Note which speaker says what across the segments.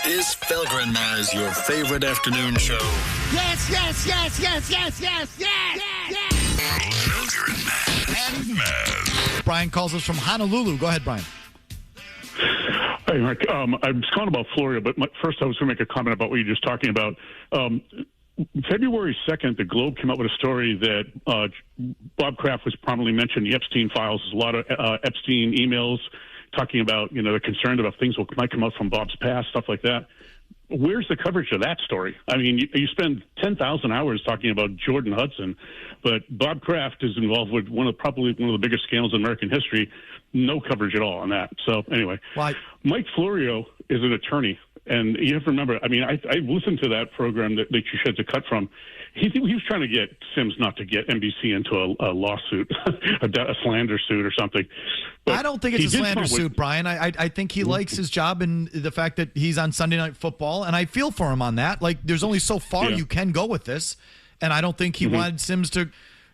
Speaker 1: Is Felger and Mazz your favorite afternoon show?
Speaker 2: Yes, yes, yes, yes, yes, yes, yes, yes.
Speaker 1: Felger and Mazz.
Speaker 3: Brian calls us from Honolulu. Go ahead, Brian.
Speaker 4: Hey, Mark. I was calling about Florida, but first I was going to make a comment about what you're just talking about. February 2nd, the Globe came out with a story that Bob Kraft was prominently mentioned. The Epstein files, there's a lot of Epstein emails talking about, they're concerned about things that might come out from Bob's past, stuff like that. Where's the coverage of that story? I mean, you spend 10,000 hours talking about Jordan Hudson, but Bob Kraft is involved with probably one of the biggest scandals in American history. No coverage at all on that. So anyway, Mike Florio is an attorney. And you have to remember, I mean, I listened to that program that you showed the cut from. He was trying to get Sims not to get NBC into a lawsuit, a slander suit or something. But
Speaker 3: I don't think it's a slander suit, Brian. I think he likes his job and the fact that he's on Sunday Night Football, and I feel for him on that. Like, there's only so far you can go with this, and I don't think he wanted Sims to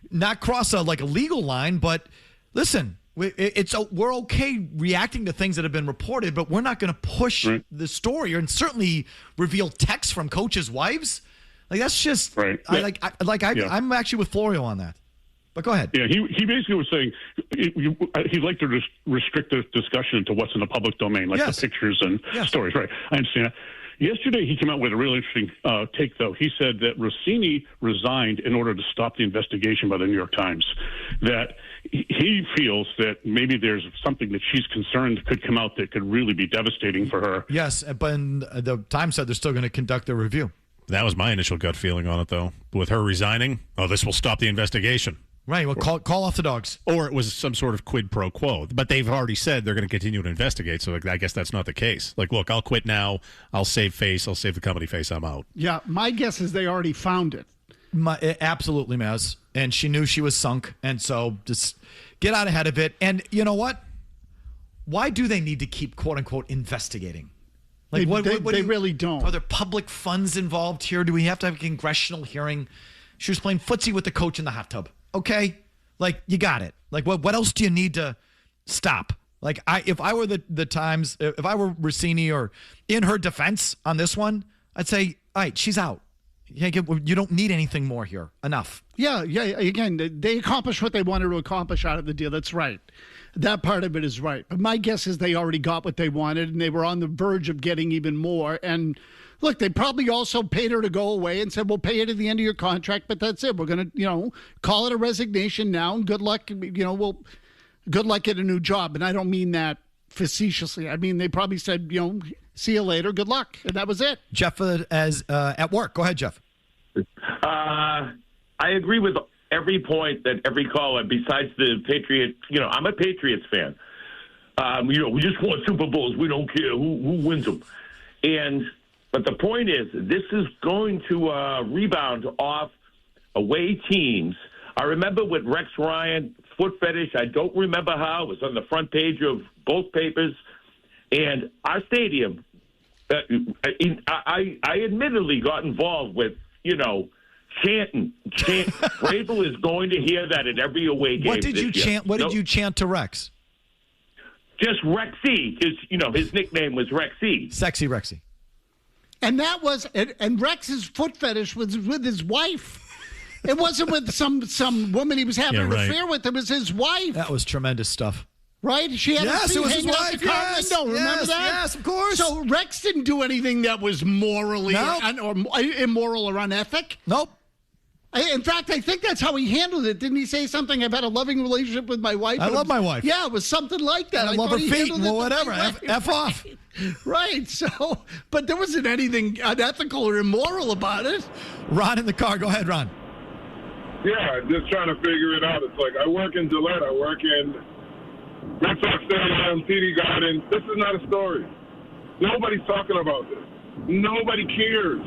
Speaker 3: not cross a legal line, but listen, we're okay reacting to things that have been reported, but we're not going to push the story and certainly reveal texts from coaches' wives. Like, that's just
Speaker 4: right.
Speaker 3: I'm actually with Florio on that. But go ahead.
Speaker 4: Yeah, he basically was saying he'd like to restrict the discussion to what's in the public domain, like the pictures and stories. Right. I understand that. Yesterday, he came out with a really interesting take, though. He said that Russini resigned in order to stop the investigation by the New York Times, that he feels that maybe there's something that she's concerned could come out that could really be devastating for her.
Speaker 3: Yes, but the Times said they're still going to conduct their review.
Speaker 5: That was my initial gut feeling on it, though. With her resigning, this will stop the investigation.
Speaker 3: Right, well, call off the dogs.
Speaker 5: Or it was some sort of quid pro quo. But they've already said they're going to continue to investigate, so I guess that's not the case. Like, look, I'll quit now. I'll save face. I'll save the company face. I'm out.
Speaker 2: Yeah, my guess is they already found it.
Speaker 3: Absolutely, Mazz. And she knew she was sunk, and so just get out ahead of it. And you know what? Why do they need to keep, quote-unquote, investigating? Like,
Speaker 2: they really don't.
Speaker 3: Are there public funds involved here? Do we have to have a congressional hearing? She was playing footsie with the coach in the hot tub. Okay? Like, you got it. Like, what else do you need to stop? Like, if I were the Times, if I were Russini or in her defense on this one, I'd say, all right, she's out. You don't need anything more here. Enough.
Speaker 2: Yeah. Again, they accomplished what they wanted to accomplish out of the deal. That's right. That part of it is right. But my guess is they already got what they wanted, and they were on the verge of getting even more. And look, they probably also paid her to go away and said, we'll pay you to the end of your contract, but that's it. We're going to, call it a resignation now, and good luck. Good luck at a new job. And I don't mean that facetiously. I mean, they probably said, see you later. Good luck. And that was it.
Speaker 3: Jeff at work. Go ahead, Jeff.
Speaker 6: I agree with every point that every caller, besides the Patriot, I'm a Patriots fan. We just want Super Bowls. We don't care who wins them. But the point is, this is going to rebound off away teams. I remember with Rex Ryan, foot fetish. I don't remember how. It was on the front page of both papers. And our stadium, I admittedly got involved with, chanting. Vrabel is going to hear that at every away game.
Speaker 3: What did you chant? What did you chant to Rex?
Speaker 6: Just Rexy, because his nickname was Rexy.
Speaker 3: Sexy Rexy.
Speaker 2: And that was, and Rex's foot fetish was with his wife. It wasn't with some woman he was having an affair with. It was his wife.
Speaker 3: That was tremendous stuff.
Speaker 2: Right? She had
Speaker 3: it was his wife.
Speaker 2: Remember that?
Speaker 3: Yes, of course.
Speaker 2: So Rex didn't do anything that was morally or immoral or unethic.
Speaker 3: Nope.
Speaker 2: In fact, I think that's how he handled it. Didn't he say something? I've had a loving relationship with my wife.
Speaker 3: I love my wife.
Speaker 2: Yeah, it was something like that.
Speaker 3: I love her feet. Well, whatever. F off.
Speaker 2: Right. So, but there wasn't anything unethical or immoral about it.
Speaker 3: Ron in the car. Go ahead, Ron.
Speaker 7: Yeah, just trying to figure it out. It's like I work in Gillette. I work in Red Sox Stadium, TD Garden. This is not a story. Nobody's talking about this. Nobody cares.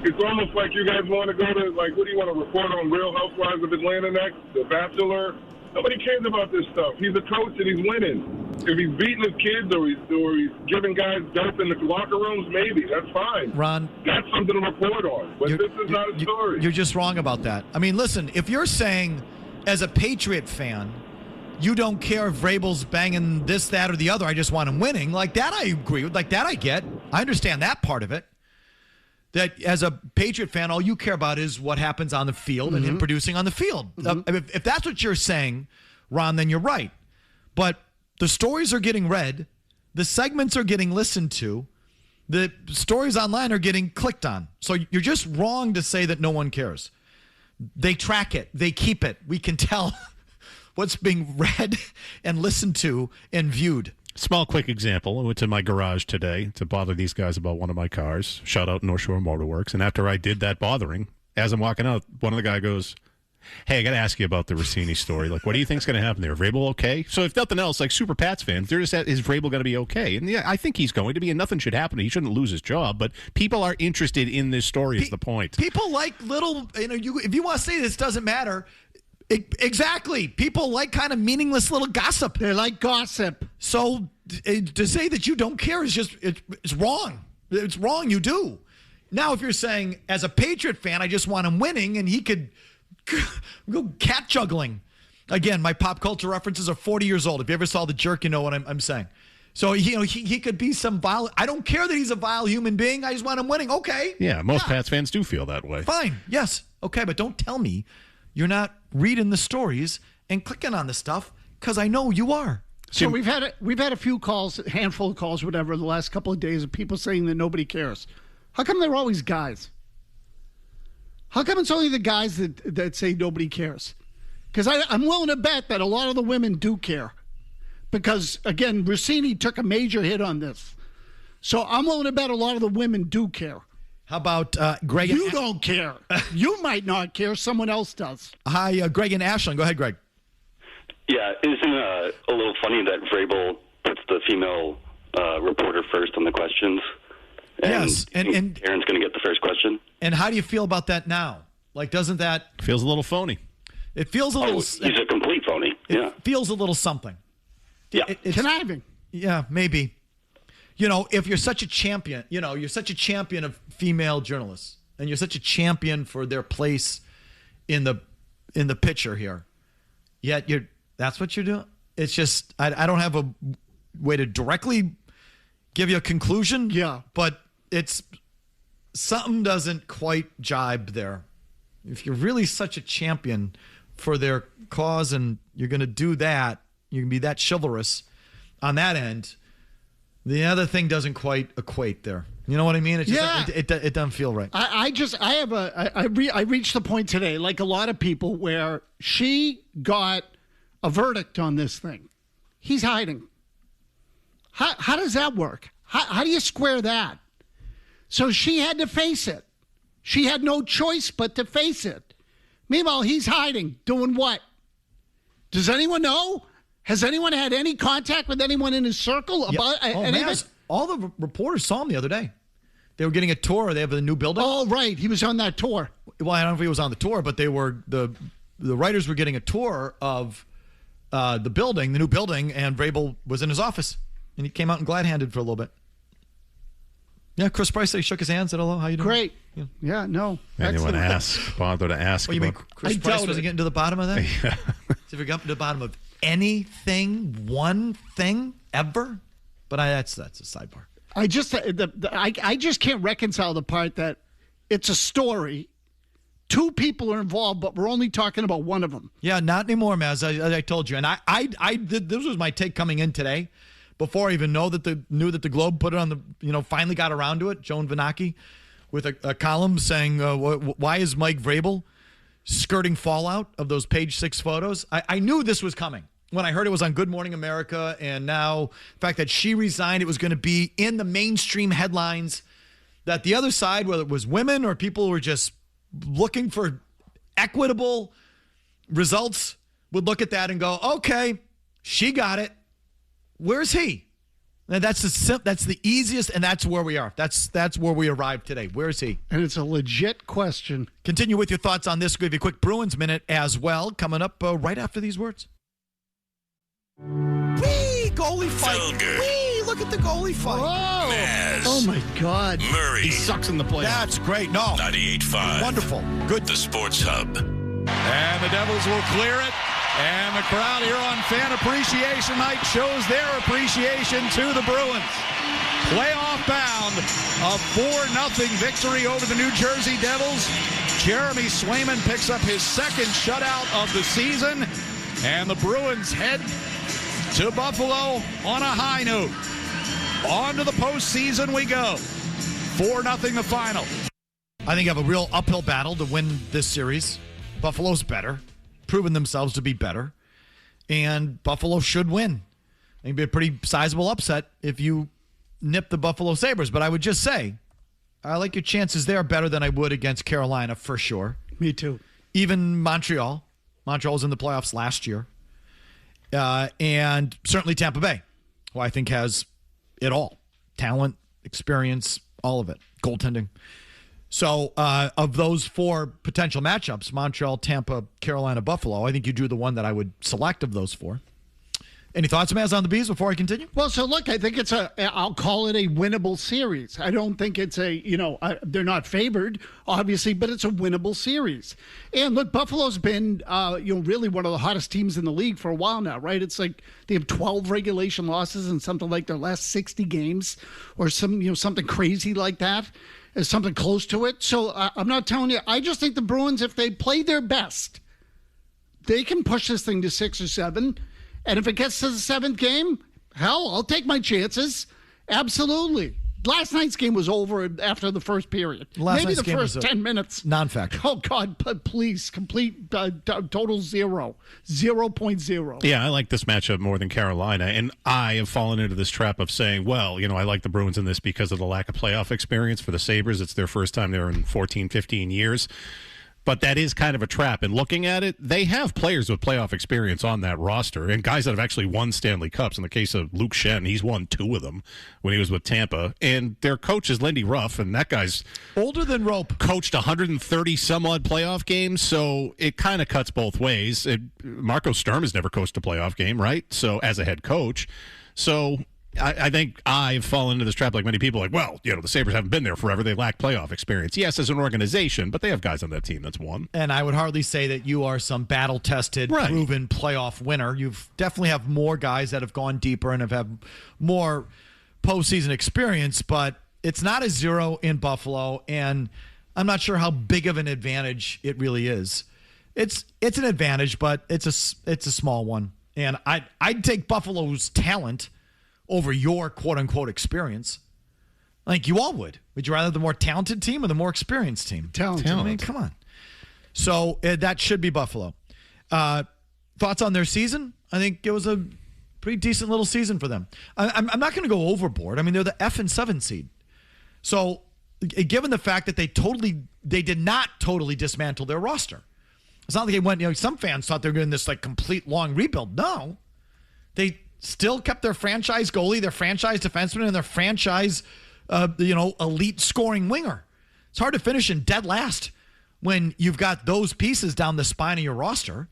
Speaker 7: It's almost like you guys want to go to, what do you want to report on Real Housewives of Atlanta next? The Bachelor? Nobody cares about this stuff. He's a coach and he's winning. If he's beating his kids or he's giving guys dope in the locker rooms, maybe. That's fine.
Speaker 3: Ron.
Speaker 7: That's something to report on. But this is not a story.
Speaker 3: You're just wrong about that. I mean, listen, if you're saying, as a Patriot fan, you don't care if Vrabel's banging this, that, or the other, I just want him winning, like that I agree with. Like that I get. I understand that part of it. That as a Patriot fan, all you care about is what happens on the field and him producing on the field. If that's what you're saying, Ron, then you're right. But the stories are getting read. The segments are getting listened to. The stories online are getting clicked on. So you're just wrong to say that no one cares. They track it. They keep it. We can tell what's being read and listened to and viewed.
Speaker 5: Small, quick example. I went to my garage today to bother these guys about one of my cars. Shout out North Shore Motorworks. And after I did that bothering, as I'm walking out, one of the guy goes, hey, I got to ask you about the Russini story. Like, what do you think's going to happen there? Vrabel okay? So if nothing else, like Super Pats fans, they're just at, is Vrabel going to be okay? And yeah, I think he's going to be, and nothing should happen. He shouldn't lose his job. But people are interested in this story is the point.
Speaker 3: People like little, if you want to say this doesn't matter, exactly. People like kind of meaningless little gossip.
Speaker 2: They like gossip.
Speaker 3: So to say that you don't care is just, it's wrong. It's wrong. You do. Now, if you're saying, as a Patriot fan, I just want him winning and he could go cat juggling. Again, my pop culture references are 40 years old. If you ever saw The Jerk, you know what I'm saying. So, he could be some vile. I don't care that he's a vile human being. I just want him winning. Okay.
Speaker 5: Yeah, most Pats fans do feel that way.
Speaker 3: Fine. Yes. Okay, but don't tell me you're not reading the stories and clicking on the stuff because I know you are.
Speaker 2: So we've had a few calls, a handful of calls, whatever, the last couple of days of people saying that nobody cares. How come they're always guys? How come it's only the guys that say nobody cares? Because I'm willing to bet that a lot of the women do care. Because, again, Russini took a major hit on this. So I'm willing to bet a lot of the women do care.
Speaker 3: How about Greg?
Speaker 2: You don't care. You might not care. Someone else does.
Speaker 3: Hi, Greg and Ashland. Go ahead, Greg.
Speaker 8: Yeah, isn't it a little funny that Vrabel puts the female reporter first on the questions?
Speaker 3: Yes, and
Speaker 8: Aaron's going to get the first question.
Speaker 3: And how do you feel about that now? Like, doesn't that
Speaker 5: feels a little phony?
Speaker 3: It feels a little.
Speaker 8: He's a complete phony. Yeah,
Speaker 3: feels a little something.
Speaker 8: Yeah,
Speaker 3: it's
Speaker 2: conniving.
Speaker 3: Yeah, maybe. If you're such a champion, you're such a champion of female journalists, and you're such a champion for their place in the picture here. Yet that's what you're doing. It's just I don't have a way to directly give you a conclusion.
Speaker 2: Yeah,
Speaker 3: but it's something doesn't quite jibe there. If you're really such a champion for their cause and you're going to do that, you can be that chivalrous on that end. The other thing doesn't quite equate there. You know what I mean? It's just, it doesn't feel right.
Speaker 2: I reached the point today, like a lot of people, where she got a verdict on this thing. He's hiding. How does that work? How do you square that? So she had to face it. She had no choice but to face it. Meanwhile, he's hiding. Doing what? Does anyone know? Has anyone had any contact with anyone in his circle about anything?
Speaker 3: All the reporters saw him the other day. They were getting a tour. They have a new building.
Speaker 2: Oh, right. He was on that tour.
Speaker 3: Well, I don't know if he was on the tour, but they were the writers were getting a tour of the building, the new building, and Vrabel was in his office, and he came out and glad-handed for a little bit. Yeah, Chris Price, he shook his hand, said hello. How you doing?
Speaker 2: Great. Yeah, no.
Speaker 5: Anyone bother to ask?
Speaker 3: What, you mean Chris Price wasn't getting to the bottom of that?
Speaker 5: Yeah.
Speaker 3: So if we got to the bottom of anything, one thing, ever? But that's a sidebar.
Speaker 2: I just can't reconcile the part that it's a story. Two people are involved, but we're only talking about one of them.
Speaker 3: Yeah, not anymore, Mazz. I told you. And I did, this was my take coming in today. Before I even knew that the Globe put it on the, finally got around to it, Joan Vanacki, with a column saying, why is Mike Vrabel skirting fallout of those page 6 photos? I knew this was coming when I heard it was on Good Morning America, and now the fact that she resigned, it was going to be in the mainstream headlines, that the other side, whether it was women or people who were just looking for equitable results, would look at that and go, okay, she got it. Where's he? And that's the easiest, and that's where we are. That's where we arrived today. Where is he?
Speaker 2: And it's a legit question.
Speaker 3: Continue with your thoughts on this. We'll give you a quick Bruins minute as well, coming up right after these words. Whee! Goalie fight.
Speaker 1: Felger.
Speaker 3: Whee! Look at the goalie fight.
Speaker 2: Whoa!
Speaker 1: Mazz.
Speaker 2: Oh, my God.
Speaker 1: Murray.
Speaker 5: He sucks in the playoffs.
Speaker 3: That's great. No.
Speaker 1: 98.5.
Speaker 3: Wonderful. Good.
Speaker 1: The Sports Hub.
Speaker 5: And the Devils will clear it. And the crowd here on Fan Appreciation Night shows their appreciation to the Bruins.
Speaker 9: playoff bound, a 4-0 victory over the New Jersey Devils. Jeremy Swayman picks up his second shutout of the season, and the Bruins head to Buffalo on a high note. On to the postseason we go. 4-0 the final.
Speaker 3: I think you have a real uphill battle to win this series. Buffalo's better, proven themselves to be better, and Buffalo should win. It'd be a pretty sizable upset if you nip the Buffalo Sabres, but I would just say, I like your chances there better than I would against Carolina for sure.
Speaker 2: Me too.
Speaker 3: Even Montreal. Montreal was in the playoffs last year. And certainly Tampa Bay, who I think has it all. Talent, experience, all of it. Goaltending. So of those 4 potential matchups, Montreal, Tampa, Carolina, Buffalo, I think you drew the one that I would select of those 4. Any thoughts, Mazz, on the Bees before I continue?
Speaker 2: Well, so look, I think I'll call it a winnable series. I don't think it's they're not favored, obviously, but it's a winnable series. And look, Buffalo's been, really one of the hottest teams in the league for a while now, right? It's like they have 12 regulation losses in something like their last 60 games or something crazy like that. Something close to it. So I'm not telling you. I just think the Bruins, if they play their best, they can push this thing to 6 or 7. And if it gets to the 7th game, hell, I'll take my chances. Absolutely. Last night's game was over after the first period. Maybe the first 10 minutes.
Speaker 3: Non-factor.
Speaker 2: Oh, God, please, complete total 0. 0.0.
Speaker 5: Yeah, I like this matchup more than Carolina. And I have fallen into this trap of saying, well, I like the Bruins in this because of the lack of playoff experience for the Sabres. It's their first time there in 14, 15 years. But that is kind of a trap. And looking at it, they have players with playoff experience on that roster and guys that have actually won Stanley Cups. In the case of Luke Schenn, he's won 2 of them when he was with Tampa. And their coach is Lindy Ruff, and that guy's
Speaker 3: older than rope.
Speaker 5: Coached 130-some-odd playoff games, so it kind of cuts both ways. Marco Sturm has never coached a playoff game, right? So as a head coach. So I think I've fallen into this trap like many people, the Sabres haven't been there forever. They lack playoff experience. Yes, as an organization, but they have guys on that team that's won.
Speaker 3: And I would hardly say that you are some battle-tested, proven playoff winner. You've definitely have more guys that have gone deeper and have had more postseason experience, but it's not a 0 in Buffalo, and I'm not sure how big of an advantage it really is. It's an advantage, but it's a small one. And I'd take Buffalo's talent over your quote-unquote experience. Like you all would. Would you rather the more talented team or the more experienced team?
Speaker 2: Talent.
Speaker 3: I mean, come on. So that should be Buffalo. Thoughts on their season? I think it was a pretty decent little season for them. I'm not going to go overboard. I mean, they're the F and 7 seed. So given the fact that they did not totally dismantle their roster. It's not like they went, some fans thought they were doing this complete long rebuild. No. They still kept their franchise goalie, their franchise defenseman, and their franchise, elite scoring winger. It's hard to finish in dead last when you've got those pieces down the spine of your roster.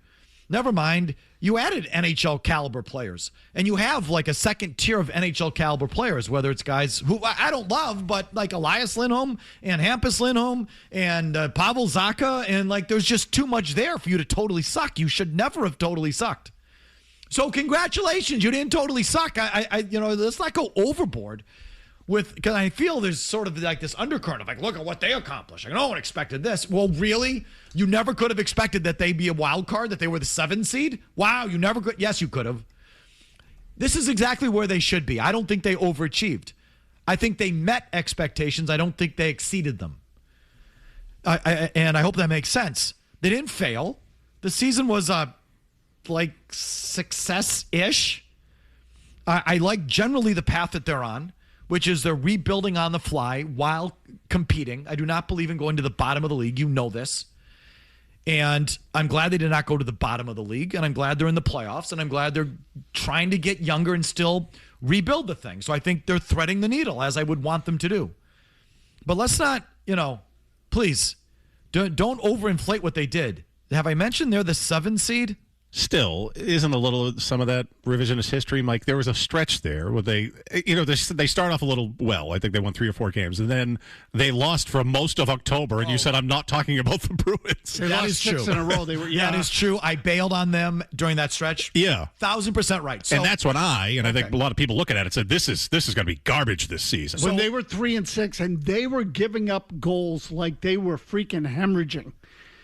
Speaker 3: Never mind, you added NHL caliber players, and you have a second tier of NHL caliber players, whether it's guys who I don't love, but like Elias Lindholm and Hampus Lindholm and Pavel Zacha, and there's just too much there for you to totally suck. You should never have totally sucked. So congratulations, you didn't totally suck. Let's not go overboard because I feel there's sort of this undercurrent of look at what they accomplished. No one expected this. Well, really? You never could have expected that they'd be a wild card, that they were the 7th seed? Wow, you never could. Yes, you could have. This is exactly where they should be. I don't think they overachieved. I think they met expectations. I don't think they exceeded them. And I hope that makes sense. They didn't fail. The season was success-ish. I like generally the path that they're on, which is they're rebuilding on the fly while competing. I do not believe in going to the bottom of the league. You know this. And I'm glad they did not go to the bottom of the league, and I'm glad they're in the playoffs, and I'm glad they're trying to get younger and still rebuild the thing. So I think they're threading the needle, as I would want them to do. But let's not, please, don't overinflate what they did. Have I mentioned they're the 7 seed?
Speaker 5: still isn't a little some of that revisionist history, Mike. There was a stretch there where they start off a little well. I think they won 3 or 4 games, and then they lost for most of October. And you said I'm not talking about the Bruins.
Speaker 2: They lost 6 in a row. They were
Speaker 3: That is true. I bailed on them during that stretch.
Speaker 5: Yeah,
Speaker 3: 1,000% right. So,
Speaker 5: and that's when I think a lot of people looking at it said this is going to be garbage this season.
Speaker 2: When they were 3-6 and they were giving up goals like they were freaking hemorrhaging,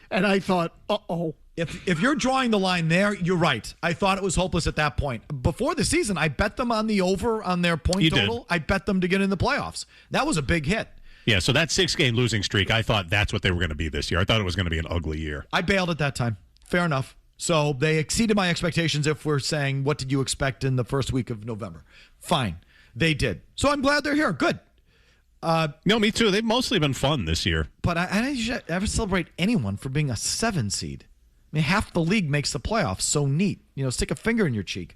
Speaker 2: and I thought, uh-oh.
Speaker 3: If you're drawing the line there, you're right. I thought it was hopeless at that point. Before the season, I bet them on the over on their point total.
Speaker 5: Did.
Speaker 3: I bet them to get in the playoffs. That was a big hit.
Speaker 5: Yeah, so that 6-game losing streak, I thought that's what they were going to be this year. I thought it was going to be an ugly year.
Speaker 3: I bailed at that time. Fair enough. So they exceeded my expectations if we're saying, what did you expect in the first week of November? Fine. They did. So I'm glad they're here. Good.
Speaker 5: No, me too. They've mostly been fun this year.
Speaker 3: But I don't ever celebrate anyone for being a 7 seed. I mean, half the league makes the playoffs. So neat. Stick a finger in your cheek.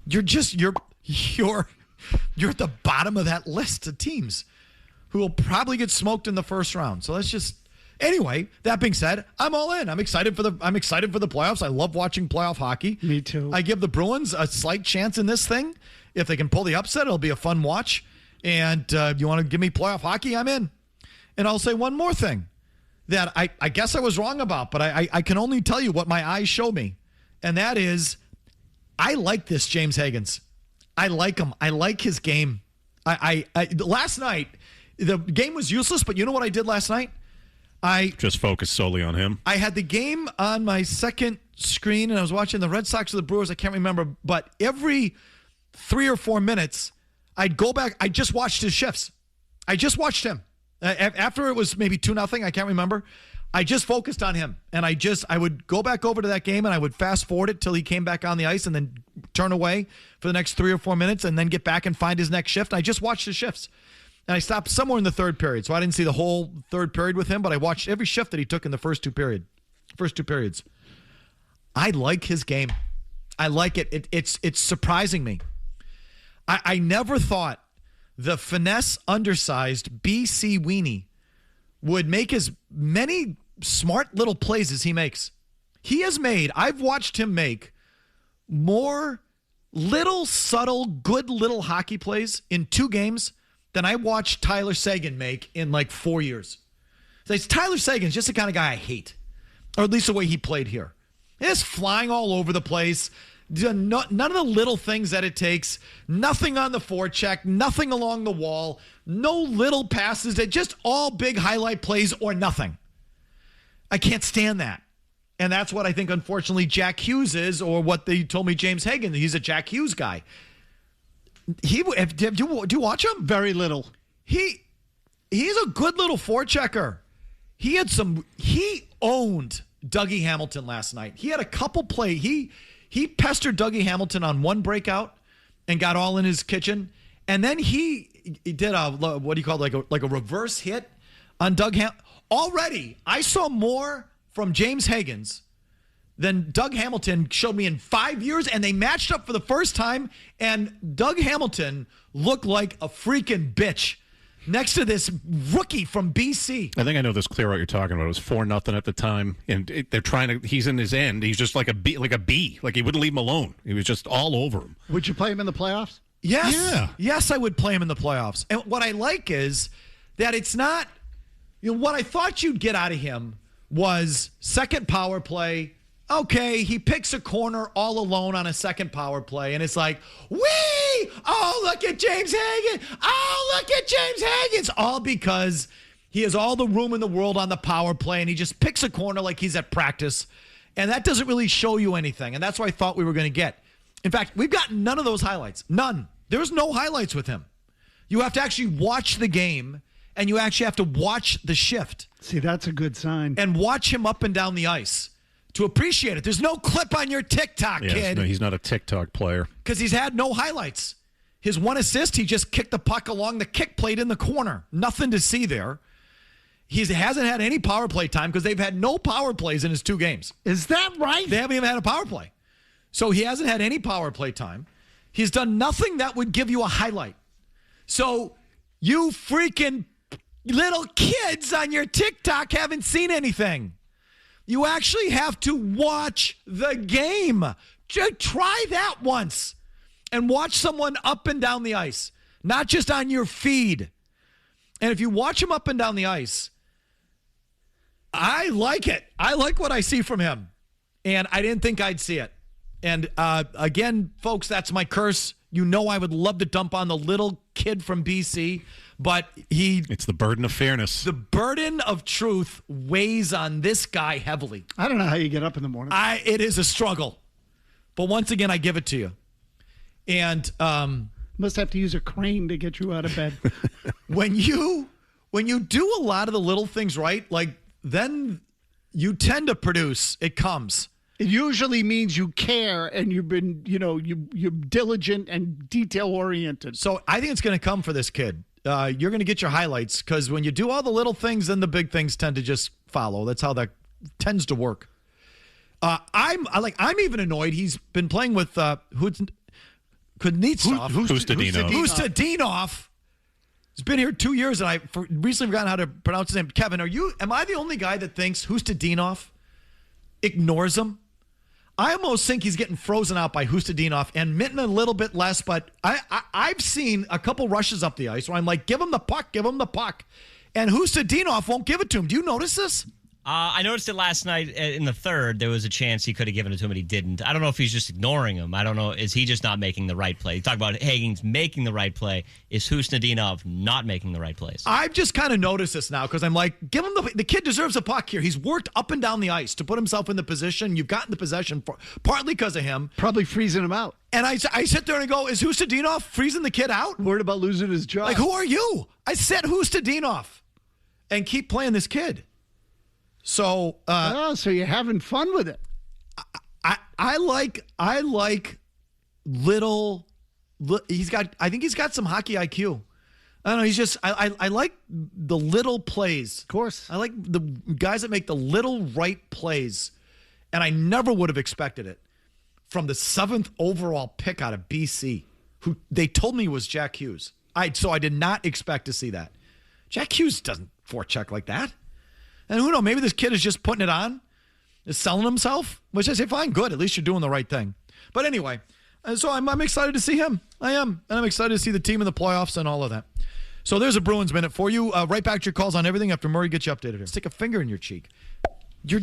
Speaker 3: You're at the bottom of that list of teams who will probably get smoked in the first round. So let's just anyway. That being said, I'm all in. I'm excited for the playoffs. I love watching playoff hockey.
Speaker 2: Me too.
Speaker 3: I give the Bruins a slight chance in this thing. If they can pull the upset, it'll be a fun watch. And you want to give me playoff hockey? I'm in. And I'll say one more thing that I guess I was wrong about, but I can only tell you what my eyes show me. And that is, I like this James Higgins. I like him. I like his game. Last night, the game was useless, but you know what I did last night? I
Speaker 5: just focused solely on him.
Speaker 3: I had the game on my second screen, and I was watching the Red Sox or the Brewers. I can't remember, but every 3 or 4 minutes, I'd go back. I just watched his shifts. I just watched him. After it was maybe 2-0, I can't remember. I just focused on him, and I would go back over to that game, and I would fast forward it till he came back on the ice, and then turn away for the next 3 or 4 minutes, and then get back and find his next shift. And I just watched his shifts, and I stopped somewhere in the third period, so I didn't see the whole third period with him, but I watched every shift that he took in the first two periods. I like his game. I like it. It's surprising me. I never thought the finesse, undersized BC weenie would make as many smart little plays as he makes. I've watched him make more little, subtle, good little hockey plays in 2 games than I watched Tyler Seguin make in like 4 years. Tyler Seguin's just the kind of guy I hate, or at least the way he played here. He's flying all over the place. None of the little things that it takes. Nothing on the forecheck. Nothing along the wall. No little passes. Just all big highlight plays or nothing. I can't stand that. And that's what I think, unfortunately, Jack Hughes is, or what they told me James Hagan. He's a Jack Hughes guy. Do you watch him?
Speaker 2: Very little.
Speaker 3: He's a good little forechecker. He owned Dougie Hamilton last night. He had a couple plays. He pestered Dougie Hamilton on one breakout and got all in his kitchen. And then he did like a reverse hit on Doug Hamilton. Already, I saw more from James Higgins than Doug Hamilton showed me in 5 years, and they matched up for the first time, and Doug Hamilton looked like a freaking bitch next to this rookie from BC.
Speaker 5: I think I know this clear what you're talking about. It was 4-0 at the time, and they're trying to. He's in his end. He's just like a bee. Like he wouldn't leave him alone. He was just all over him.
Speaker 2: Would you play him in the playoffs?
Speaker 3: Yes.
Speaker 5: Yeah.
Speaker 3: Yes, I would play him in the playoffs. And what I like is that it's not. What I thought you'd get out of him was second power play. Okay, he picks a corner all alone on a second power play, and it's like, whee! Oh, look at James Hagan! Oh, look at James Higgins! All because he has all the room in the world on the power play, and he just picks a corner like he's at practice, and that doesn't really show you anything, and that's what I thought we were going to get. In fact, we've got none of those highlights. None. There's no highlights with him. You have to actually watch the game, and you actually have to watch the shift.
Speaker 2: See, that's a good sign.
Speaker 3: And watch him up and down the ice to appreciate it. There's no clip on your TikTok, kid.
Speaker 5: No, he's not a TikTok player.
Speaker 3: Because he's had no highlights. His one assist, he just kicked the puck along the kick plate in the corner. Nothing to see there. He hasn't had any power play time because they've had no power plays in his 2 games.
Speaker 2: Is that right?
Speaker 3: They haven't even had a power play. So he hasn't had any power play time. He's done nothing that would give you a highlight. So you freaking little kids on your TikTok haven't seen anything. You actually have to watch the game. Just try that once and watch someone up and down the ice, not just on your feed. And if you watch him up and down the ice, I like it. I like what I see from him. And I didn't think I'd see it. And again, folks, that's my curse. You know I would love to dump on the little kid from BC, but
Speaker 5: it's the burden of fairness.
Speaker 3: The burden of truth weighs on this guy heavily.
Speaker 2: I don't know how you get up in the morning.
Speaker 3: It is a struggle. But once again, I give it to you. And
Speaker 2: must have to use a crane to get you out of bed.
Speaker 3: when you do a lot of the little things right, like then you tend to produce. It comes.
Speaker 2: It usually means you care and you've been, you're diligent and detail oriented.
Speaker 3: So I think it's going to come for this kid. You're going to get your highlights because when you do all the little things, then the big things tend to just follow. That's how that tends to work. I'm even annoyed. He's been playing with Hustadinov. He's been here 2 years, and I recently forgotten how to pronounce his name. Kevin, am I the only guy that thinks Hustadinov ignores him? I almost think he's getting frozen out by Hustadinov and Minton a little bit less, but I've seen a couple rushes up the ice where I'm like, give him the puck. And Hustadinov won't give it to him. Do you notice this?
Speaker 10: I noticed it last night in the third. There was a chance he could have given it to him, and he didn't. I don't know if he's just ignoring him. I don't know. Is he just not making the right play? You talk about Hagen's making the right play. Is Hustadinov not making the right plays?
Speaker 3: I've just kind of noticed this now because I'm like, give him the kid deserves a puck here. He's worked up and down the ice to put himself in the position. You've gotten the possession partly because of him.
Speaker 2: Probably freezing him out.
Speaker 3: And I sit there and go, is Hustadinov freezing the kid out?
Speaker 2: Worried about losing his job.
Speaker 3: Like, who are you? I said Hustadinov and keep playing this kid. So,
Speaker 2: so you're having fun with it.
Speaker 3: I like little. I think he's got some hockey IQ. I don't know. He's just. I like the little plays.
Speaker 2: Of course,
Speaker 3: I like the guys that make the little right plays, and I never would have expected it from the 7th overall pick out of BC, who they told me was Jack Hughes. So I did not expect to see that. Jack Hughes doesn't forecheck like that. And who knows, maybe this kid is just putting it on, is selling himself, which I say, fine, good. At least you're doing the right thing. But anyway, so I'm excited to see him. I am. And I'm excited to see the team in the playoffs and all of that. So there's a Bruins minute for you. Right back to your calls on everything after Murray gets you updated here. Stick a finger in your cheek. You're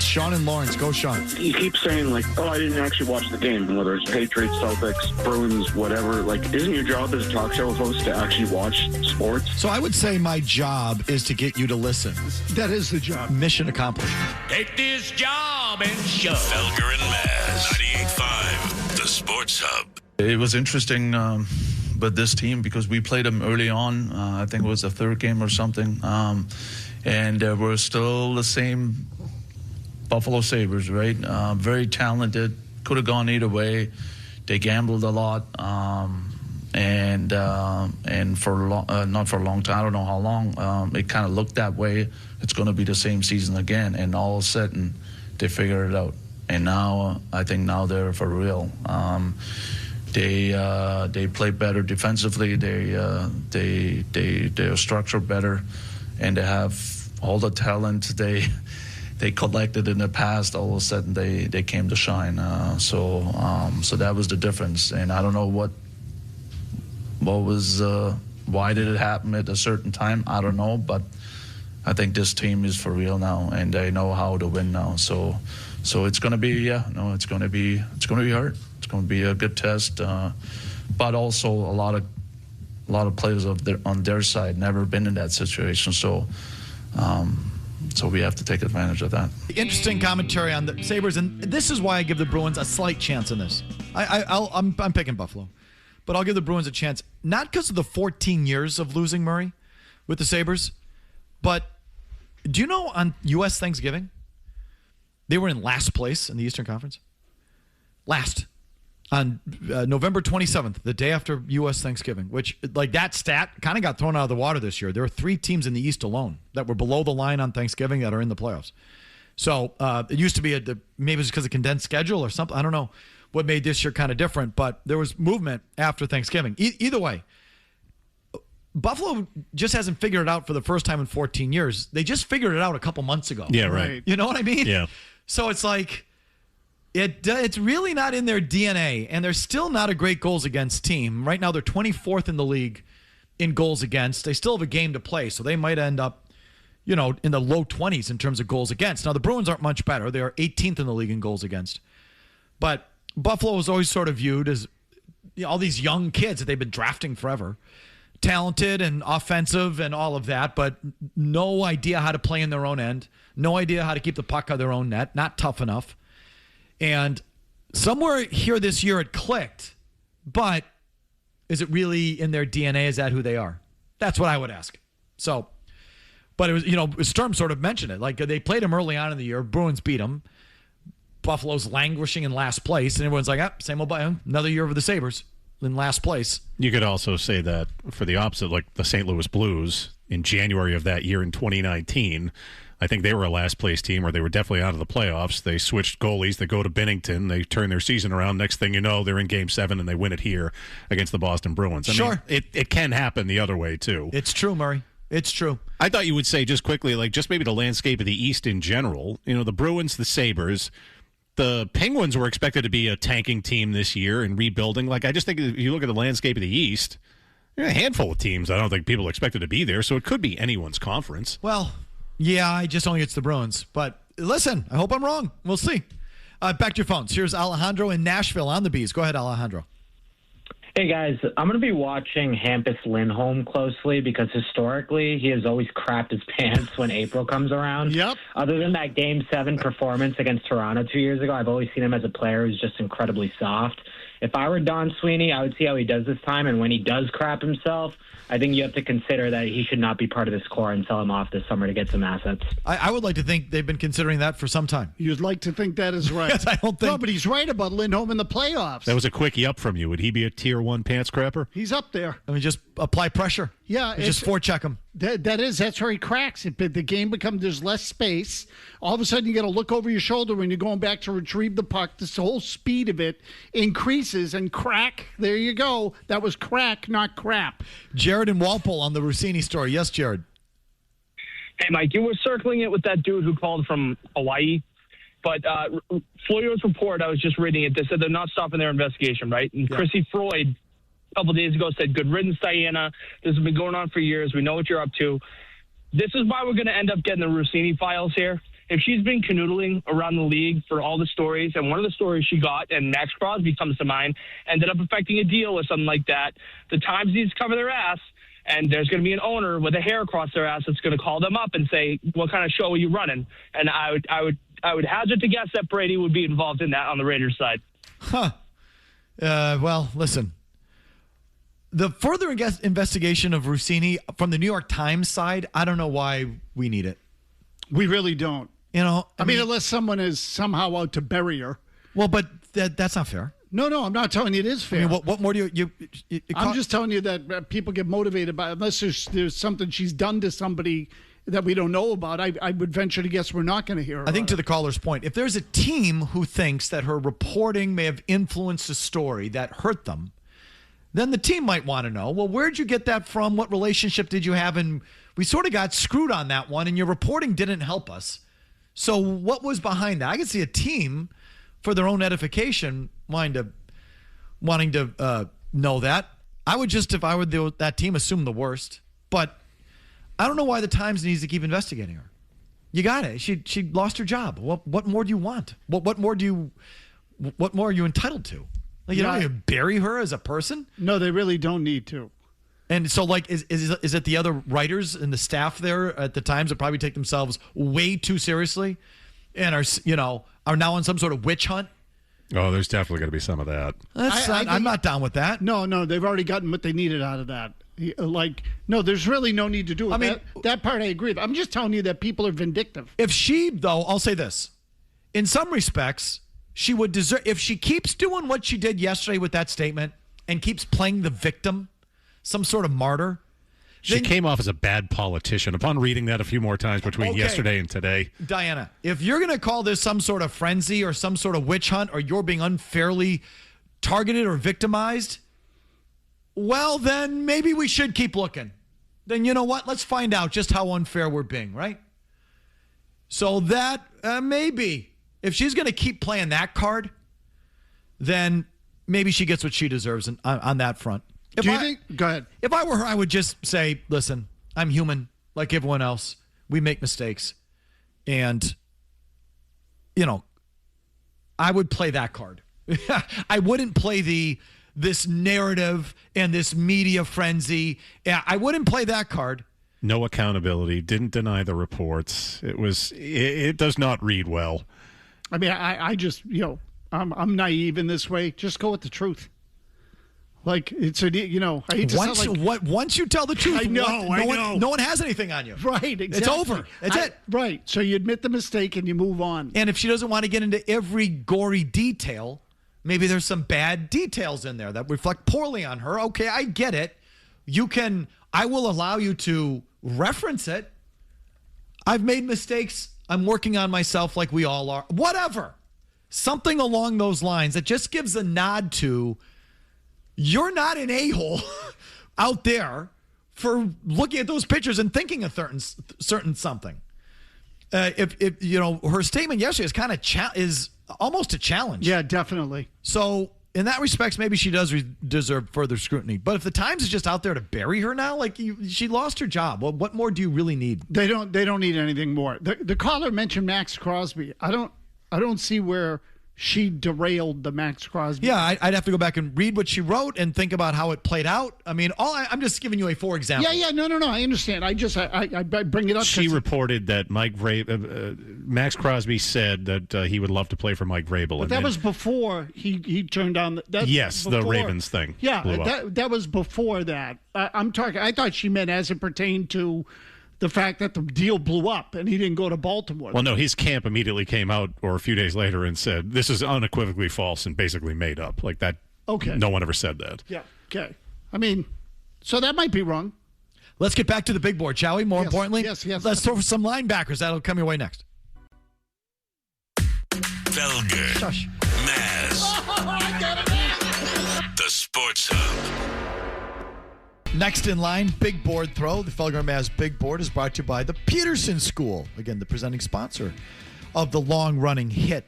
Speaker 3: Sean and Lawrence. Go, Sean.
Speaker 11: You keep saying, I didn't actually watch the game, whether it's Patriots, Celtics, Bruins, whatever. Isn't your job as a talk show host to actually watch sports?
Speaker 3: So I would say my job is to get you to listen.
Speaker 2: That is the job.
Speaker 3: Mission accomplished.
Speaker 1: Take this job and shove. Felger and Mazz, 98.5, the Sports Hub.
Speaker 12: It was interesting with this team because we played them early on. I think it was the third game or something. And we're still the same Buffalo Sabres, right? Very talented. Could have gone either way. They gambled a lot, and for not for a long time. I don't know how long. It kind of looked that way. It's going to be the same season again, and all of a sudden, they figured it out. And now, I think now they're for real. They play better defensively. They're structured better, and they have all the talent they collected in the past. All of a sudden they came to shine. So that was the difference. And I don't know what was why did it happen at a certain time? I don't know, but I think this team is for real now, and they know how to win now. So it's going to be it's going to be hard. It's going to be a good test, but also a lot of players on their side never been in that situation. So we have to take advantage of that.
Speaker 3: Interesting commentary on the Sabres, and this is why I give the Bruins a slight chance in this. I'm picking Buffalo, but I'll give the Bruins a chance, not because of the 14 years of losing Murray with the Sabres, but do you know on U.S. Thanksgiving, they were in last place in the Eastern Conference? Last. On November 27th, the day after U.S. Thanksgiving, which, that stat kind of got thrown out of the water this year. There are 3 teams in the East alone that were below the line on Thanksgiving that are in the playoffs. So it used to be maybe it was because of condensed schedule or something. I don't know what made this year kind of different, but there was movement after Thanksgiving. Either way, Buffalo just hasn't figured it out for the first time in 14 years. They just figured it out a couple months ago.
Speaker 5: Yeah, right.
Speaker 3: You know what I mean?
Speaker 5: Yeah.
Speaker 3: So it's like it's really not in their DNA, and they're still not a great goals against team. Right now, they're 24th in the league in goals against. They still have a game to play, so they might end up, in the low 20s in terms of goals against. Now, the Bruins aren't much better. They are 18th in the league in goals against. But Buffalo is always sort of viewed as all these young kids that they've been drafting forever. Talented and offensive and all of that, but no idea how to play in their own end. No idea how to keep the puck on their own net. Not tough enough. And somewhere here this year it clicked, but is it really in their DNA? Is that who they are? That's what I would ask. So, but it was, Sturm sort of mentioned it. Like, they played him early on in the year. Bruins beat him. Buffalo's languishing in last place, and everyone's like, same old, another year of the Sabres in last place.
Speaker 5: You could also say that for the opposite, like the St. Louis Blues in January of that year in 2019, I think they were a last place team, or they were definitely out of the playoffs. They switched goalies. They go to Binnington. They turn their season around. Next thing you know, they're in Game 7 and they win it here against the Boston Bruins. I mean, it can happen the other way too.
Speaker 3: It's true, Murray. It's true.
Speaker 5: I thought you would say just quickly, like just maybe the landscape of the East in general. The Bruins, the Sabres. The Penguins were expected to be a tanking team this year and rebuilding. Like, I just think if you look at the landscape of the East, there are a handful of teams I don't think people expected to be there, so it could be anyone's conference.
Speaker 3: Well, yeah, I just only it's the Bruins. But listen, I hope I'm wrong. We'll see. Back to your phones. Here's Alejandro in Nashville on the Bees. Go ahead, Alejandro.
Speaker 13: Hey, guys, I'm going to be watching Hampus Lindholm closely because historically he has always crapped his pants when April comes around.
Speaker 2: Yep.
Speaker 13: Other than that Game 7 performance against Toronto 2 years ago, I've always seen him as a player who's just incredibly soft. If I were Don Sweeney, I would see how he does this time, and when he does crap himself, I think you have to consider that he should not be part of this core and sell him off this summer to get some assets.
Speaker 3: I would like to think they've been considering that for some time.
Speaker 2: You'd like to think that is right.
Speaker 3: Yes, I don't think.
Speaker 2: No, but he's right about Lindholm in the playoffs.
Speaker 5: That was a quickie up from you. Would he be a Tier 1 pants crapper?
Speaker 2: He's up there.
Speaker 3: I mean, just apply pressure.
Speaker 2: Yeah.
Speaker 3: Just forecheck him.
Speaker 2: That's where he cracks it. But the game becomes, there's less space. All of a sudden, you got to look over your shoulder when you're going back to retrieve the puck. This whole speed of it increases, and crack. There you go. That was crack, not crap.
Speaker 3: Jared and Walpole on the Russini story. Yes, Jared.
Speaker 14: Hey, Mike, you were circling it with that dude who called from Hawaii. But Floyd's report, I was just reading it. They said they're not stopping their investigation, right? And Chrissy Freud, a couple of days ago, said, good riddance, Dianna. This has been going on for years. We know what you're up to. This is why we're going to end up getting the Russini files here. If she's been canoodling around the league for all the stories, and one of the stories she got, and Max Crosby comes to mind, ended up affecting a deal or something like that, the Times needs to cover their ass, and there's going to be an owner with a hair across their ass that's going to call them up and say, what kind of show are you running? And I would hazard to guess that Brady would be involved in that on the Raiders side.
Speaker 3: Huh. Well, listen. The further investigation of Russini from the New York Times side, I don't know why we need it.
Speaker 2: We really don't.
Speaker 3: I mean,
Speaker 2: unless someone is somehow out to bury her.
Speaker 3: Well, but that's not fair.
Speaker 2: No, I'm not telling you it is fair.
Speaker 3: I mean, what more do you
Speaker 2: I'm just telling you that people get motivated by, unless there's something she's done to somebody that we don't know about, I would venture to guess we're not going to hear about.
Speaker 3: I think to the caller's point, if there's a team who thinks that her reporting may have influenced a story that hurt them, then the team might want to know, well, where'd you get that from? What relationship did you have? And we sort of got screwed on that one, and your reporting didn't help us. So what was behind that? I can see a team, for their own edification, wanting to know that. I would just, if I were that team, assume the worst. But I don't know why the Times needs to keep investigating her. You got it. She lost her job. What more do you want? What more are you entitled to? Like, you don't even bury her as a person?
Speaker 2: No, they really don't need to.
Speaker 3: And so, like, is it the other writers and the staff there at the Times that probably take themselves way too seriously and are now on some sort of witch hunt?
Speaker 5: Oh, there's definitely going to be some of that.
Speaker 3: I'm not down with that.
Speaker 2: No, they've already gotten what they needed out of that. No, there's really no need to do it.
Speaker 3: I mean,
Speaker 2: that part I agree with. I'm just telling you that people are vindictive.
Speaker 3: If she, though, I'll say this. In some respects, she would deserve, if she keeps doing what she did yesterday with that statement and keeps playing the victim, some sort of martyr.
Speaker 5: She came off as a bad politician upon reading that a few more times between yesterday and today.
Speaker 3: Dianna, if you're going to call this some sort of frenzy or some sort of witch hunt, or you're being unfairly targeted or victimized, well, then maybe we should keep looking. then you know what? Let's find out just how unfair we're being, right? So that maybe if she's going to keep playing that card, then maybe she gets what she deserves on that front.
Speaker 2: Do you think? Go ahead.
Speaker 3: If I were her, I would just say, listen, I'm human like everyone else. We make mistakes. And, I would play that card. I wouldn't play this narrative and this media frenzy. Yeah, I wouldn't play that card.
Speaker 5: No accountability. Didn't deny the reports. It does not read well.
Speaker 2: I mean, I just, I'm naive in this way. Just go with the truth. Like, it's I hate to sound like...
Speaker 3: Once you tell the truth,
Speaker 2: I know.
Speaker 3: No one has anything on you.
Speaker 2: Right, exactly.
Speaker 3: It's over. That's it.
Speaker 2: Right. So you admit the mistake and you move on.
Speaker 3: And if she doesn't want to get into every gory detail, maybe there's some bad details in there that reflect poorly on her. Okay, I get it. I will allow you to reference it. I've made mistakes. I'm working on myself like we all are. Whatever. Something along those lines that just gives a nod to you're not an a-hole out there for looking at those pictures and thinking a certain something. If her statement yesterday is kind of is almost a challenge.
Speaker 2: Yeah, definitely.
Speaker 3: So in that respect, maybe she does deserve further scrutiny. But if the Times is just out there to bury her now, she lost her job. Well, what more do you really need?
Speaker 2: They don't need anything more. The caller mentioned Max Crosby. I don't see where she derailed the Max Crosby.
Speaker 3: Yeah, I'd have to go back and read what she wrote and think about how it played out. I mean, I'm just giving you a for example.
Speaker 2: Yeah, no, I understand. I bring it up.
Speaker 5: She reported that Max Crosby said that he would love to play for Mike Vrabel.
Speaker 2: But that was before he turned on.
Speaker 5: The Ravens thing.
Speaker 2: Yeah, that was before that. I'm talking. I thought she meant as it pertained to the fact that the deal blew up and he didn't go to Baltimore.
Speaker 5: Well, no, his camp immediately came out or a few days later and said, this is unequivocally false and basically made up. Like that. Okay. No one ever said that.
Speaker 2: Yeah. Okay. I mean, so that might be wrong.
Speaker 3: Let's get back to the big board, shall we? More importantly,
Speaker 2: yes.
Speaker 3: Let's throw for some linebackers. That'll come your way next.
Speaker 1: Felger.
Speaker 3: Shush.
Speaker 1: Mazz. The Sports Hub.
Speaker 3: Next in line, big board throw. The Felger and Mazz big board is brought to you by the Peterson School. Again, the presenting sponsor of the long-running hit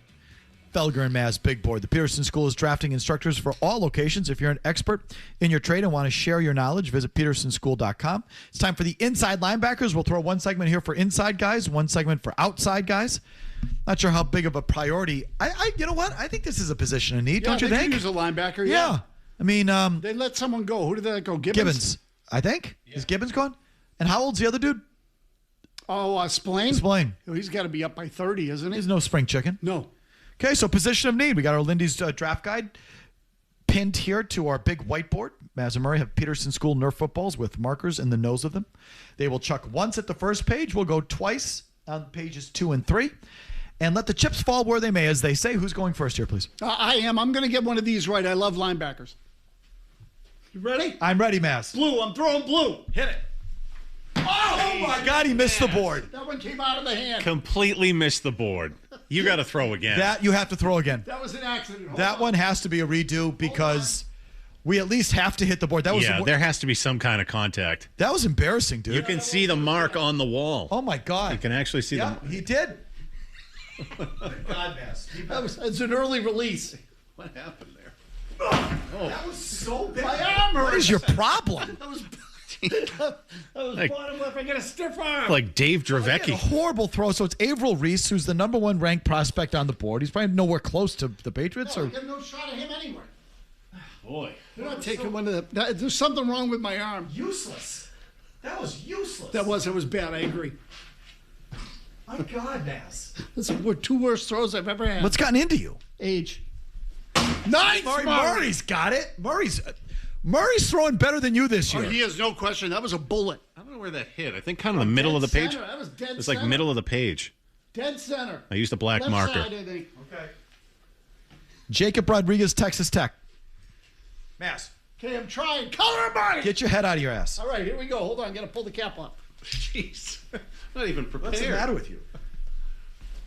Speaker 3: Felger and Mazz big board. The Peterson School is drafting instructors for all locations. If you're an expert in your trade and want to share your knowledge, visit petersonschool.com. It's time for the inside linebackers. We'll throw one segment here for inside guys, one segment for outside guys. Not sure how big of a priority. You know what? I think this is a position of need, don't you think?
Speaker 2: They could use a linebacker,
Speaker 3: yeah. I mean,
Speaker 2: they let someone go. Who did they let go?
Speaker 3: Gibbons, I think. Yeah. Is Gibbons gone? And how old's the other dude?
Speaker 2: Oh, Spillane?
Speaker 3: Spillane.
Speaker 2: Oh, he's got to be up by 30, isn't he?
Speaker 3: He's no spring chicken.
Speaker 2: No.
Speaker 3: Okay, so position of need. We got our Lindy's draft guide pinned here to our big whiteboard. Mazz and Murray have Peterson School Nerf footballs with markers in the nose of them. They will chuck once at the first page. We'll go twice on pages 2 and 3. And let the chips fall where they may, as they say. Who's going first here, please?
Speaker 2: I am. I'm going to get one of these right. I love linebackers. You ready?
Speaker 3: I'm ready, Mazz.
Speaker 2: Blue. I'm throwing blue.
Speaker 3: Hit it. Oh my God, he missed the board.
Speaker 2: That one came out of the hand.
Speaker 5: Completely missed the board. You got to throw again.
Speaker 3: That you have to throw again.
Speaker 2: That was an accident.
Speaker 3: That one has to be a redo because we at least have to hit the board. That was
Speaker 5: there has to be some kind of contact.
Speaker 3: That was embarrassing, dude.
Speaker 5: You can see the mark on the wall.
Speaker 3: Oh my God.
Speaker 5: You can actually see
Speaker 3: them. He did. God,
Speaker 2: Mazz. That's an early release.
Speaker 5: What happened there?
Speaker 3: That was so bad.
Speaker 2: My arm hurt.
Speaker 3: What is your problem?
Speaker 2: That was bottom left. I got a stiff arm.
Speaker 5: Like Dave Dravecki.
Speaker 3: A horrible throw. So it's Averill Reese, who's the number 1 ranked prospect on the board. He's probably nowhere close to the Patriots.
Speaker 2: No, I got no shot at him anywhere.
Speaker 5: Boy.
Speaker 2: You're not taking one of the... There's something wrong with my arm.
Speaker 3: Useless. That was useless.
Speaker 2: That was bad. I agree.
Speaker 3: My God, Mazz.
Speaker 2: This is 2 worst throws I've ever had.
Speaker 3: What's gotten into you?
Speaker 2: Age. Nice,
Speaker 3: Murray's got it. Murray's throwing better than you this year.
Speaker 2: Oh, he has no question. That was a bullet.
Speaker 5: I don't know where that hit. I think kind of the middle of the page.
Speaker 2: That was dead
Speaker 5: It's like middle of the page.
Speaker 2: Dead center.
Speaker 5: I used a black
Speaker 2: Left
Speaker 5: marker.
Speaker 2: Side, I think.
Speaker 3: Okay. Jacob Rodriguez, Texas Tech. Mazz.
Speaker 2: Okay, I'm trying. Color him on it.
Speaker 3: Get your head out of your ass.
Speaker 2: All right, here we go. Hold on. I got to pull the cap off.
Speaker 5: Jeez. Not even prepared.
Speaker 3: What's the matter with you?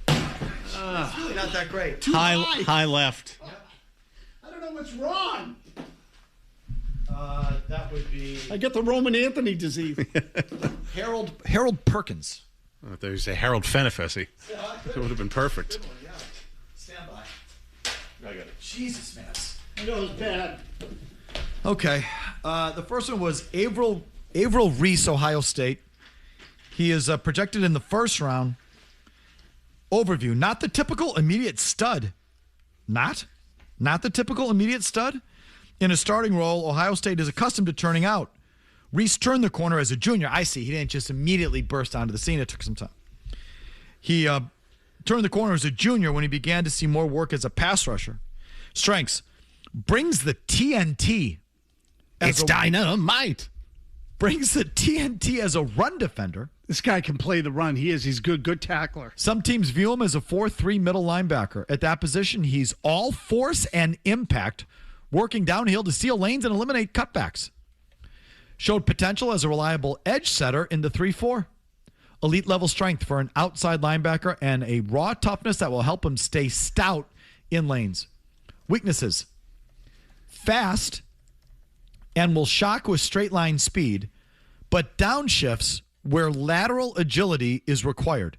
Speaker 3: It's really not that great.
Speaker 5: High left.
Speaker 2: I don't know what's wrong.
Speaker 3: That would be
Speaker 2: I get the Roman Anthony disease.
Speaker 3: Harold Perkins.
Speaker 5: If they say Harold Fenifessy, it would have been perfect.
Speaker 3: Stand by. I got it. Jesus, man.
Speaker 2: I know it's bad.
Speaker 3: Okay. The first one was Averill Reese, Ohio State. He is projected in the first round. Overview. Not the typical immediate stud. Not the typical immediate stud. In a starting role, Ohio State is accustomed to turning out. Reese turned the corner as a junior. I see. He didn't just immediately burst onto the scene. It took some time. He turned the corner as a junior when he began to see more work as a pass rusher. Strengths. Brings the TNT.
Speaker 5: It's dynamite.
Speaker 3: Brings the TNT as a run defender.
Speaker 2: This guy can play the run. He's good tackler.
Speaker 3: Some teams view him as a 4-3 middle linebacker. At that position, he's all force and impact, working downhill to seal lanes and eliminate cutbacks. Showed potential as a reliable edge setter in the 3-4. Elite level strength for an outside linebacker and a raw toughness that will help him stay stout in lanes. Weaknesses. Fast and will shock with straight line speed, but downshifts where lateral agility is required.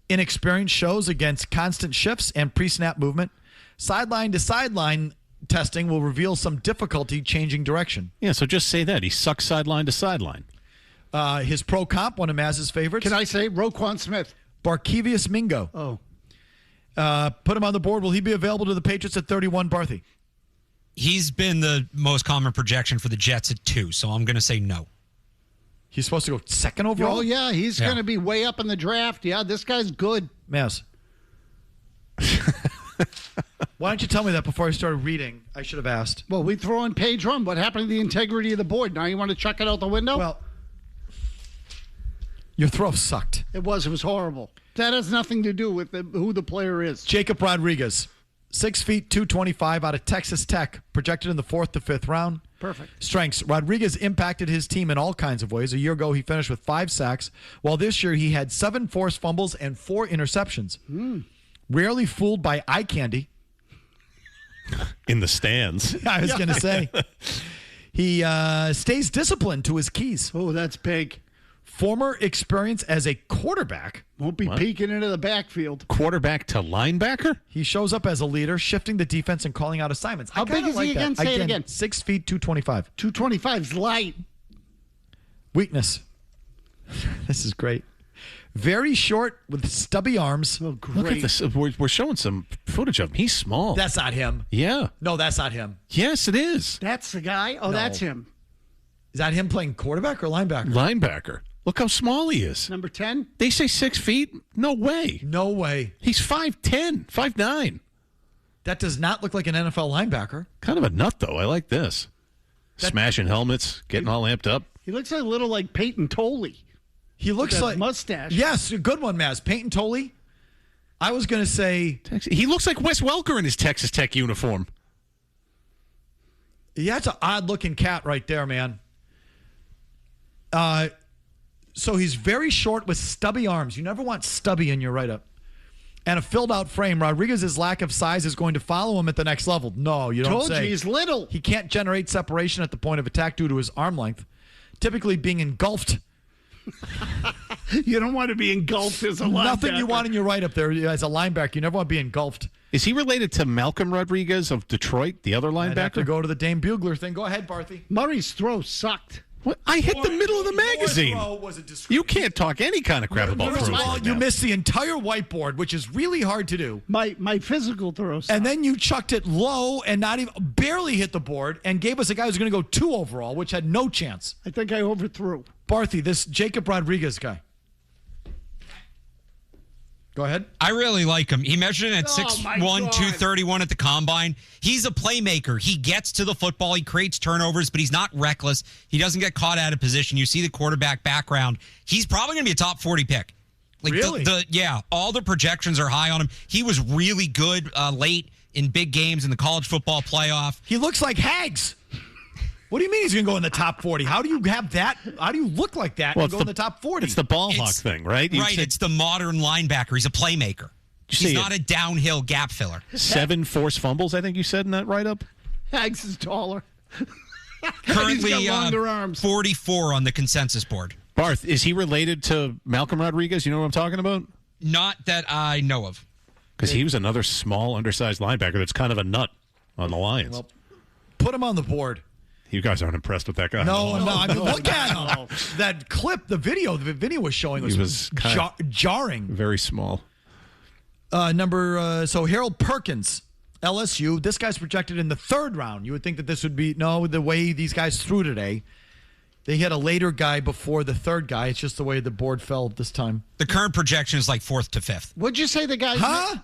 Speaker 3: Inexperience shows against constant shifts and pre-snap movement. Sideline to sideline testing will reveal some difficulty changing direction.
Speaker 5: Yeah, so just say that. He sucks sideline to sideline.
Speaker 3: His pro comp, one of Mazz's favorites.
Speaker 2: Can I say Roquan Smith?
Speaker 3: Barkevius Mingo.
Speaker 2: Oh.
Speaker 3: Put him on the board. Will he be available to the Patriots at 31, Barthy?
Speaker 15: He's been the most common projection for the Jets at 2, so I'm going to say no.
Speaker 3: He's supposed to go second overall?
Speaker 2: Oh, yeah. He's going to be way up in the draft. Yeah, this guy's good.
Speaker 3: Mazz. Why don't you tell me that before I started reading? I should have asked.
Speaker 2: Well, we throw in page one. What happened to the integrity of the board? Now you want to chuck it out the window?
Speaker 3: Well, your throw sucked.
Speaker 2: It was horrible. That has nothing to do with who the player is.
Speaker 3: Jacob Rodriguez, 6 feet, 225 out of Texas Tech, projected in the 4th to 5th round.
Speaker 2: Perfect.
Speaker 3: Strengths. Rodriguez impacted his team in all kinds of ways. A year ago, he finished with 5 sacks, while this year he had 7 forced fumbles and 4 interceptions. Rarely fooled by eye candy.
Speaker 5: In the stands.
Speaker 3: I was going to say. He stays disciplined to his keys.
Speaker 2: Oh, that's big.
Speaker 3: Former experience as a quarterback.
Speaker 2: Won't be peeking into the backfield.
Speaker 5: Quarterback to linebacker?
Speaker 3: He shows up as a leader, shifting the defense and calling out assignments.
Speaker 2: How big is he again? Say it again.
Speaker 3: 6 feet, 225.
Speaker 2: 225 is light.
Speaker 3: Weakness. This is great. Very short with stubby arms.
Speaker 2: Oh, great.
Speaker 5: Look at this. We're showing some footage of him. He's small.
Speaker 3: That's not him.
Speaker 5: Yeah.
Speaker 3: No, that's not him.
Speaker 5: Yes, it is.
Speaker 2: That's the guy? Oh,
Speaker 3: No.
Speaker 2: that's him.
Speaker 3: Is that him playing quarterback or linebacker?
Speaker 5: Linebacker. Look how small he is.
Speaker 2: Number 10?
Speaker 5: They say 6 feet? No way.
Speaker 3: No way.
Speaker 5: He's 5'10", 5'9".
Speaker 3: That does not look like an NFL linebacker.
Speaker 5: Kind of a nut, though. I like this. Smashing helmets, getting all amped up.
Speaker 2: He looks a little like Peyton Tolley.
Speaker 3: He looks like
Speaker 2: mustache.
Speaker 3: Yes, a good one, Mazz. Peyton Tolley. I was going to say
Speaker 5: he looks like Wes Welker in his Texas Tech uniform.
Speaker 3: Yeah, that's an odd-looking cat right there, man. So he's very short with stubby arms. You never want stubby in your write-up. And a filled-out frame. Rodriguez's lack of size is going to follow him at the next level. No, you don't
Speaker 2: Told
Speaker 3: say.
Speaker 2: you, he's little.
Speaker 3: He can't generate separation at the point of attack due to his arm length, typically being engulfed.
Speaker 2: You don't want to be engulfed as a linebacker.
Speaker 3: Nothing you want in your write-up there as a linebacker. You never want to be engulfed.
Speaker 5: Is he related to Malcolm Rodriguez of Detroit, the other linebacker?
Speaker 3: I'd have to go to the Dame Bugler thing. Go ahead, Barthy.
Speaker 2: Murray's throw sucked.
Speaker 5: What? I hit the middle of the magazine. You can't talk any kind of crap about throws right
Speaker 3: You
Speaker 5: now.
Speaker 3: missed the entire whiteboard, which is really hard to do.
Speaker 2: My physical throw sucked.
Speaker 3: And then you chucked it low and not even barely hit the board and gave us a guy who's going to go 2 overall, which had no chance.
Speaker 2: I think I overthrew.
Speaker 3: Barthy, this Jacob Rodriguez guy. Go ahead.
Speaker 15: I really like him. He measured in at 6'1",
Speaker 2: my God.
Speaker 15: 231 at the combine. He's a playmaker. He gets to the football. He creates turnovers, but he's not reckless. He doesn't get caught out of position. You see the quarterback background. He's probably going to be a top 40 pick. Like
Speaker 3: really?
Speaker 15: Yeah, all the projections are high on him. He was really good late in big games in the college football playoff.
Speaker 3: He looks like Hags. What do you mean he's going to go in the top 40? How do you have that? How do you look like that and go in the top 40?
Speaker 5: It's the ball hawk thing, right?
Speaker 15: Right, it's the modern linebacker. He's a playmaker. He's not a downhill gap filler.
Speaker 5: 7 forced fumbles, I think you said in that write-up?
Speaker 2: Hags is taller.
Speaker 15: Currently,
Speaker 2: He's got longer arms.
Speaker 15: 44 on the consensus board.
Speaker 5: Barth, is he related to Malcolm Rodriguez? You know what I'm talking about?
Speaker 15: Not that I know of.
Speaker 5: Because he was another small, undersized linebacker that's kind of a nut on the Lions.
Speaker 3: Well, put him on the board.
Speaker 5: You guys aren't impressed with that guy.
Speaker 3: No. I mean, look at him. That clip, the video was showing was jarring.
Speaker 5: Very small.
Speaker 3: So Harold Perkins, LSU. This guy's projected in the 3rd round. You would think that this would be, the way these guys threw today. They had a later guy before the 3rd guy. It's just the way the board fell this time.
Speaker 15: The current projection is like 4th to 5th.
Speaker 2: What'd you say the guy?
Speaker 3: Huh?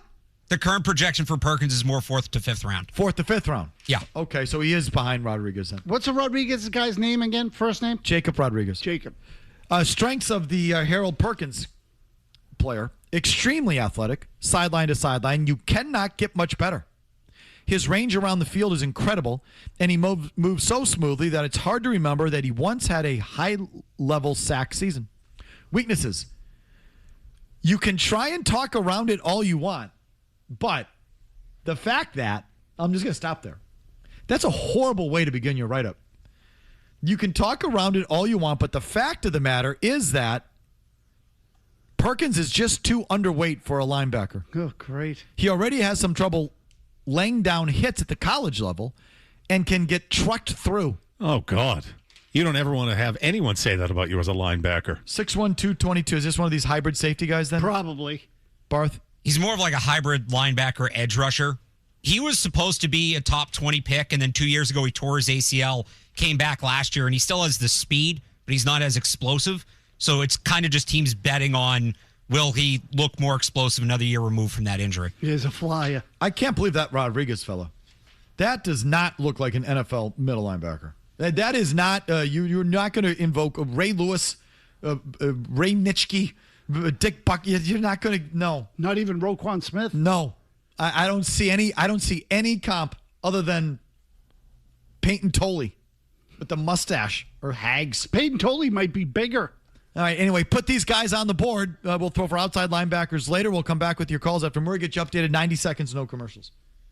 Speaker 15: The current projection for Perkins is more 4th to 5th round.
Speaker 3: 4th to 5th round.
Speaker 15: Yeah.
Speaker 3: Okay, so he is behind Rodriguez then.
Speaker 2: What's the Rodriguez guy's name again? First name?
Speaker 3: Jacob Rodriguez.
Speaker 2: Jacob.
Speaker 3: Strengths of the Harold Perkins player. Extremely athletic, sideline to sideline. You cannot get much better. His range around the field is incredible, and he moves so smoothly that it's hard to remember that he once had a high-level sack season. Weaknesses. You can try and talk around it all you want, but the fact that, I'm just going to stop there. That's a horrible way to begin your write-up. You can talk around it all you want, but the fact of the matter is that Perkins is just too underweight for a linebacker.
Speaker 2: Oh, great.
Speaker 3: He already has some trouble laying down hits at the college level and can get trucked through.
Speaker 5: Oh, God. You don't ever want to have anyone say that about you as a linebacker.
Speaker 3: 6'1", 222. Is this one of these hybrid safety guys then?
Speaker 2: Probably.
Speaker 3: Barth?
Speaker 15: He's more of like a hybrid linebacker edge rusher. He was supposed to be a top 20 pick, and then 2 years ago he tore his ACL, came back last year, and he still has the speed, but he's not as explosive. So it's kind of just teams betting on, will he look more explosive another year removed from that injury?
Speaker 2: He's a flyer.
Speaker 3: I can't believe that Rodriguez fella. That does not look like an NFL middle linebacker. That is not, you're not going to invoke Ray Lewis, Ray Nitschke, Dick Buck. You're not going to, no.
Speaker 2: Not even Roquan Smith?
Speaker 3: No. I don't see any comp other than Peyton Tolley with the mustache or Hags.
Speaker 2: Peyton Tolley might be bigger.
Speaker 3: All right, anyway, put these guys on the board. We'll throw for outside linebackers later. We'll come back with your calls after Murray gets you updated. 90 seconds, no commercials.